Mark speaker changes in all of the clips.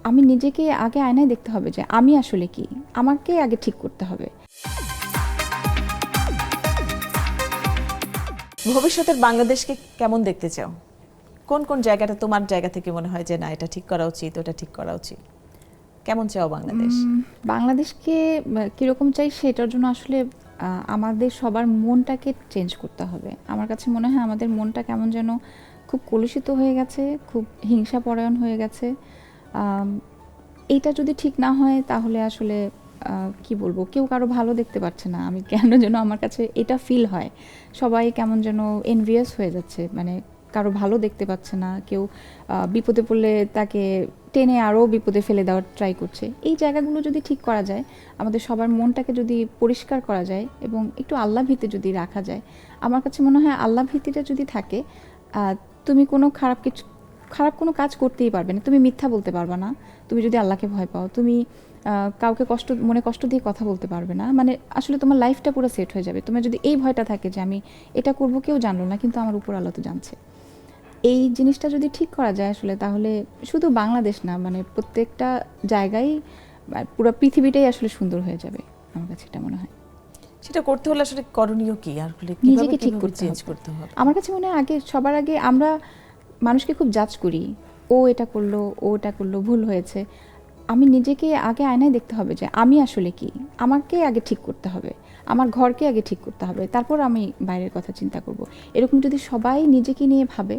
Speaker 1: আমি নিজেকে আগে আয়নায় দেখতে হবে যে আমি আসলে কি, আমাকে আগে ঠিক করতে হবে।
Speaker 2: ভবিষ্যতের বাংলাদেশকে কেমন দেখতে চাও? কোন কোন জায়গাটা তোমার জায়গা থেকে মনে হয় যে না এটা ঠিক করা উচিত, ওটা ঠিক করা উচিত? কেমন চাও বাংলাদেশ?
Speaker 1: বাংলাদেশকে কীরকম চাই সেটার জন্য আসলে আমাদের সবার মনটাকে চেঞ্জ করতে হবে। আমার কাছে মনে হয় আমাদের মনটা কেমন যেন খুব কলুষিত হয়ে গেছে, খুব হিংসাপরায়ণ হয়ে গেছে। এইটা যদি ঠিক না হয় তাহলে আসলে কি বলবো, কেউ কারো ভালো দেখতে পাচ্ছে না। আমি কেন যেন আমার কাছে এটা ফিল হয়, সবাই কেমন যেন এনভিয়াস হয়ে যাচ্ছে, মানে কারো ভালো দেখতে পাচ্ছে না। কেউ বিপদে পড়লে তাকে টেনে আরও বিপদে ফেলে দেওয়ার ট্রাই করছে। এই জায়গাগুলো যদি ঠিক করা যায়, আমাদের সবার মনটাকে যদি পরিষ্কার করা যায় এবং একটু আল্লাহ ভীতি যদি রাখা যায়, আমার কাছে মনে হয় আল্লাহ ভীতিটা যদি থাকে, তুমি কোনো খারাপ কোনো কাজ করতেই পারবে না। তুমি মিথ্যা বলতে পারবে না তুমি যদি আল্লাহকে ভয় পাও। তুমি কাউকে মনে কষ্ট দিয়ে কথা বলতে পারবে না। মানে আসলে তোমার লাইফটা পুরো সেট হয়ে যাবে। তোমার যদি এই ভয়টা থাকে যে আমি এটা করব, কেউ জানলো না কিন্তু আমার উপর আল্লাহ তো জানছে। এই জিনিসটা যদি ঠিক করা যায় আসলে, তাহলে শুধু বাংলাদেশ না, মানে প্রত্যেকটা জায়গায় পুরো পৃথিবীটাই আসলে সুন্দর হয়ে যাবে। আমার কাছে এটা মনে হয়।
Speaker 2: সেটা করতে হলে আসলে করণীয় কি, আর
Speaker 1: নিজেকে ঠিক করতে
Speaker 2: চেঞ্জ করতে হবে?
Speaker 1: আমার কাছে মনে হয় সবার আগে আমরা মানুষকে খুব জাজ করি, ও এটা করলো, ও এটা করলো, ভুল হয়েছে। আমি নিজেকে আগে আয়নায় দেখতে হবে যে আমি আসলে কি, আমাকে আগে ঠিক করতে হবে, আমার ঘরকে আগে ঠিক করতে হবে, তারপর আমি বাইরের কথা চিন্তা করব। এরকম যদি সবাই নিজেকে নিয়ে ভাবে,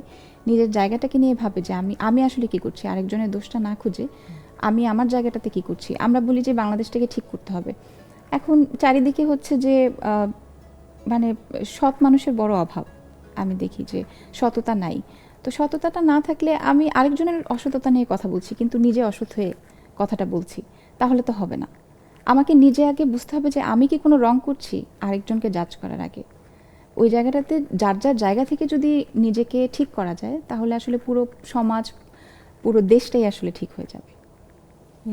Speaker 1: নিজের জায়গাটাকে নিয়ে ভাবে যে আমি আসলে কি করছি, আরেকজনের দোষটা না খুঁজে আমি আমার জায়গাটাতে কি করছি। আমরা বলি যে বাংলাদেশটাকে ঠিক করতে হবে। এখন চারিদিকে হচ্ছে যে মানে সৎ মানুষের বড় অভাব। আমি দেখি যে সততা নাই। তো সততাটা না থাকলে আমি আরেকজনের অসততা নিয়ে কথা বলছি কিন্তু নিজে অসৎ হয়ে কথাটা বলছি, তাহলে তো হবে না। আমাকে নিজে আগে বুঝতে হবে যে আমি কি কোনো রং করছি আরেকজনকে জাজ করার আগে। ওই জায়গাটাতে যার যার জায়গা থেকে যদি নিজেকে ঠিক করা যায়, তাহলে আসলে পুরো সমাজ, পুরো দেশটাই আসলে ঠিক হয়ে যাবে।